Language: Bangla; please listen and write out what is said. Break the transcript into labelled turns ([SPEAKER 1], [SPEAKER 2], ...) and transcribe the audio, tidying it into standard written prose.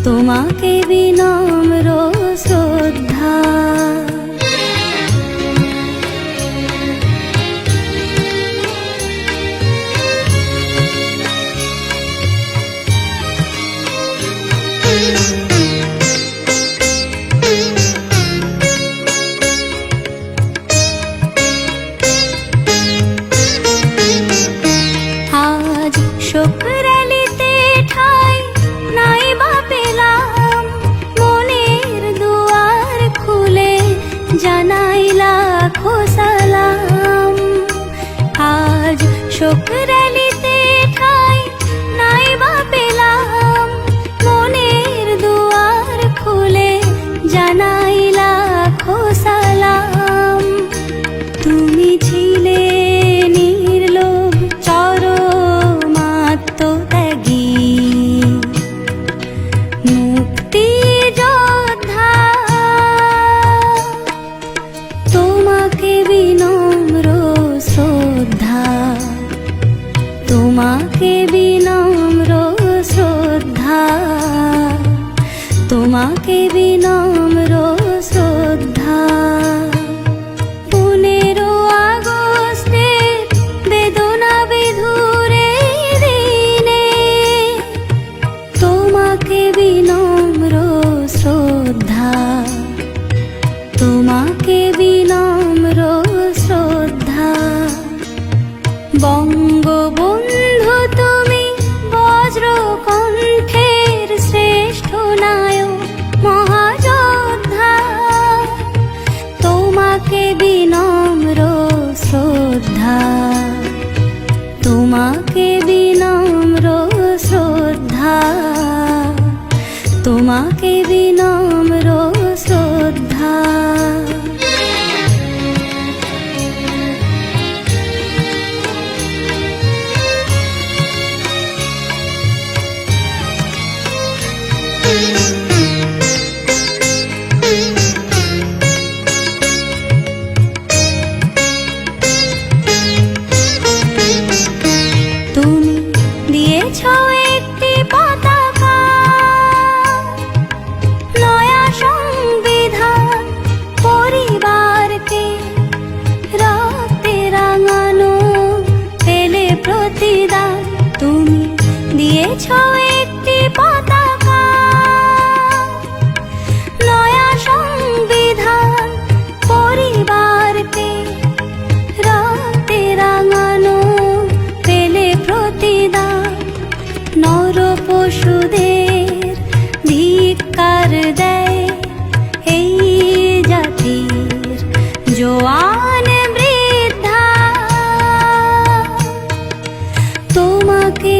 [SPEAKER 1] তোমাকে বিনম্র শ্রদ্ধা। আজ শুকরালিতে ঠাই নাই বা পেলাম, মনের দুয়ার খুলে জানাই লাখো সালাম। আজ শুকরালিতে ঠাই নাই বা পেলাম, মনের দুয়ার খুলে জানাই লাখো সালাম। তুমি ছিলে নির্লোভ চরম আত্মত্যাগী, মুক্তি যোদ্ধা। তোমাকে বিনম্র শ্রদ্ধা, তোমাকে বিনম্র শ্রদ্ধা, তোমাকে বিনম্র শ্রদ্ধা। 15 আগস্টের বেদনা বিধুরে দিনে তোমাকে বিনম্র শ্রদ্ধা, তোমাকে বিনম্র শ্রদ্ধা। বঙ্গবন্ধু তুমি বজ্রকণ্ঠের শ্রেষ্ঠ নায়ক মহাযোদ্ধা, তোমাকে বিনম্র শ্রদ্ধা, তোমাকে বিনম্র শ্রদ্ধা, তোমাকে বিনম্র শ্রদ্ধা। তুমি দিয়েছ একটি পতাকা, নয়া সংবিধান পরিবারকে রক্তে রাঙানো পেলে প্রতিদান। তুমি দিয়েছ একটি পতাকা, নয়া সংবিধান পরিবারকে রক্তে রাঙানো পেলে প্রতিদান। নর পশুদের ধিক্কার দেয় এই জাতির জোয়ান বৃদ্ধা, তোমাকে